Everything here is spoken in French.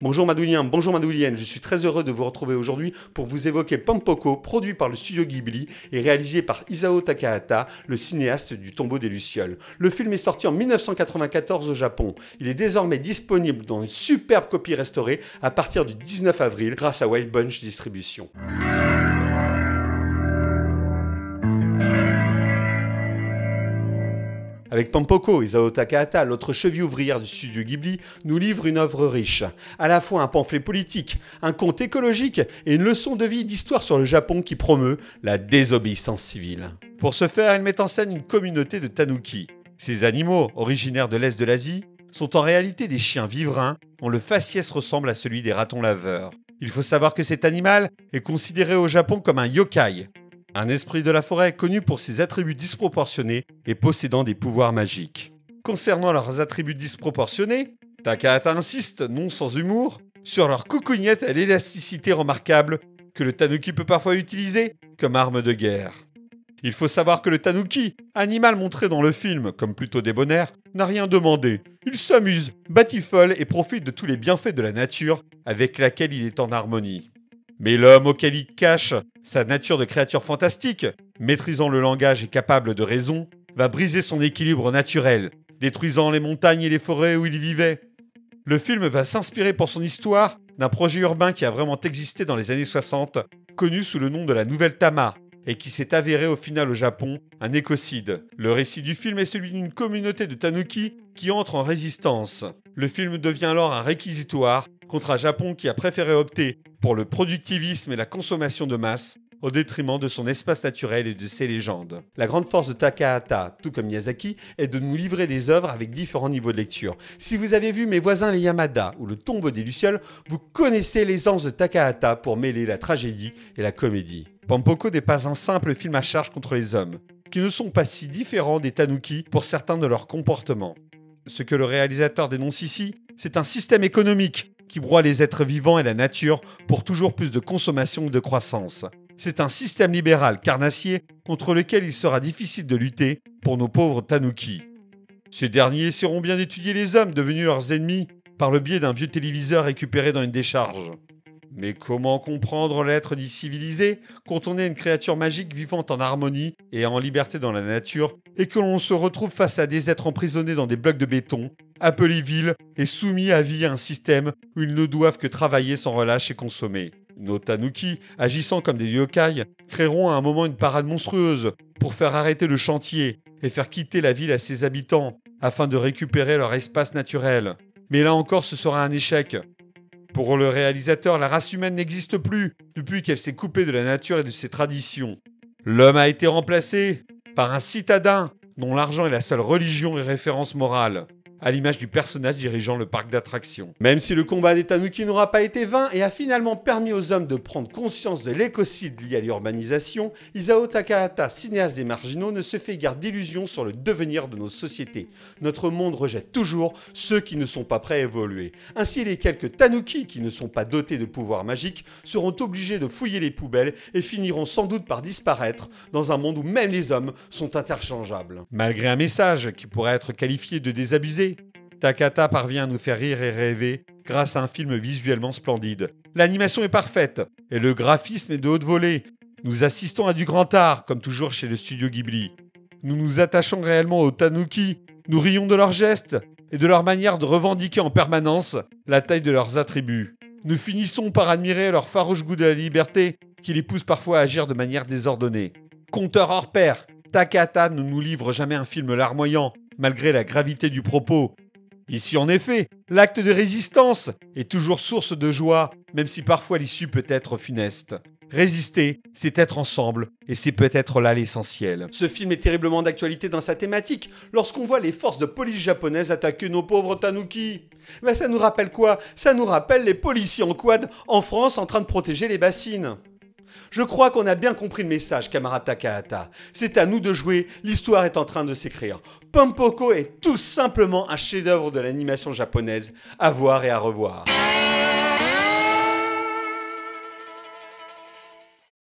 Bonjour Madoulien, bonjour Madoulienne, je suis très heureux de vous retrouver aujourd'hui pour vous évoquer Pompoko, produit par le studio Ghibli et réalisé par Isao Takahata, le cinéaste du Tombeau des Lucioles. Le film est sorti en 1994 au Japon. Il est désormais disponible dans une superbe copie restaurée à partir du 19 avril grâce à Wild Bunch Distribution. Avec Pompoko, Isao Takahata, l'autre cheville ouvrière du studio Ghibli, nous livre une œuvre riche. À la fois un pamphlet politique, un conte écologique et une leçon de vie d'histoire sur le Japon qui promeut la désobéissance civile. Pour ce faire, elle met en scène une communauté de tanuki. Ces animaux, originaires de l'Est de l'Asie, sont en réalité des chiens vivrains dont le faciès ressemble à celui des ratons laveurs. Il faut savoir que cet animal est considéré au Japon comme un yokai, un esprit de la forêt connu pour ses attributs disproportionnés et possédant des pouvoirs magiques. Concernant leurs attributs disproportionnés, Takahata insiste, non sans humour, sur leur coucougnette et l'élasticité remarquable que le tanuki peut parfois utiliser comme arme de guerre. Il faut savoir que le tanuki, animal montré dans le film comme plutôt débonnaire, n'a rien demandé. Il s'amuse, batifole et profite de tous les bienfaits de la nature avec laquelle il est en harmonie. Mais l'homme auquel il cache sa nature de créature fantastique, maîtrisant le langage et capable de raison, va briser son équilibre naturel, détruisant les montagnes et les forêts où il vivait. Le film va s'inspirer pour son histoire d'un projet urbain qui a vraiment existé dans les années 60, connu sous le nom de la Nouvelle Tama, et qui s'est avéré au final au Japon un écocide. Le récit du film est celui d'une communauté de tanuki qui entre en résistance. Le film devient alors un réquisitoire contre un Japon qui a préféré opter pour le productivisme et la consommation de masse, au détriment de son espace naturel et de ses légendes. La grande force de Takahata, tout comme Miyazaki, est de nous livrer des œuvres avec différents niveaux de lecture. Si vous avez vu Mes voisins les Yamada ou Le Tombeau des Lucioles, vous connaissez l'aisance de Takahata pour mêler la tragédie et la comédie. Pompoko n'est pas un simple film à charge contre les hommes, qui ne sont pas si différents des tanuki pour certains de leurs comportements. Ce que le réalisateur dénonce ici, c'est un système économique qui broie les êtres vivants et la nature pour toujours plus de consommation et de croissance. C'est un système libéral carnassier contre lequel il sera difficile de lutter pour nos pauvres tanuki. Ces derniers essaieront bien d'étudier les hommes devenus leurs ennemis par le biais d'un vieux téléviseur récupéré dans une décharge. Mais comment comprendre l'être dit civilisé quand on est une créature magique vivant en harmonie et en liberté dans la nature et que l'on se retrouve face à des êtres emprisonnés dans des blocs de béton, appelés villes et soumis à vie à un système où ils ne doivent que travailler sans relâche et consommer. Nos tanuki, agissant comme des yokai, créeront à un moment une parade monstrueuse pour faire arrêter le chantier et faire quitter la ville à ses habitants afin de récupérer leur espace naturel. Mais là encore, ce sera un échec. Pour le réalisateur, la race humaine n'existe plus depuis qu'elle s'est coupée de la nature et de ses traditions. L'homme a été remplacé par un citadin dont l'argent est la seule religion et référence morale, à l'image du personnage dirigeant le parc d'attractions. Même si le combat des tanuki n'aura pas été vain et a finalement permis aux hommes de prendre conscience de l'écocide lié à l'urbanisation, Isao Takahata, cinéaste des marginaux, ne se fait guère d'illusions sur le devenir de nos sociétés. Notre monde rejette toujours ceux qui ne sont pas prêts à évoluer. Ainsi, les quelques tanuki qui ne sont pas dotés de pouvoirs magiques seront obligés de fouiller les poubelles et finiront sans doute par disparaître dans un monde où même les hommes sont interchangeables. Malgré un message qui pourrait être qualifié de désabusé, Takahata parvient à nous faire rire et rêver grâce à un film visuellement splendide. L'animation est parfaite et le graphisme est de haute volée. Nous assistons à du grand art, comme toujours chez le studio Ghibli. Nous nous attachons réellement aux tanuki, nous rions de leurs gestes et de leur manière de revendiquer en permanence la taille de leurs attributs. Nous finissons par admirer leur farouche goût de la liberté qui les pousse parfois à agir de manière désordonnée. Conteur hors pair, Takahata ne nous livre jamais un film larmoyant, malgré la gravité du propos. Ici, en effet, l'acte de résistance est toujours source de joie, même si parfois l'issue peut être funeste. Résister, c'est être ensemble, et c'est peut-être là l'essentiel. Ce film est terriblement d'actualité dans sa thématique, lorsqu'on voit les forces de police japonaises attaquer nos pauvres tanuki. Ben ça nous rappelle quoi? Ça nous rappelle les policiers en quad en France en train de protéger les bassines. Je crois qu'on a bien compris le message, camarade Takahata. C'est à nous de jouer, l'histoire est en train de s'écrire. Pompoko est tout simplement un chef-d'œuvre de l'animation japonaise, à voir et à revoir.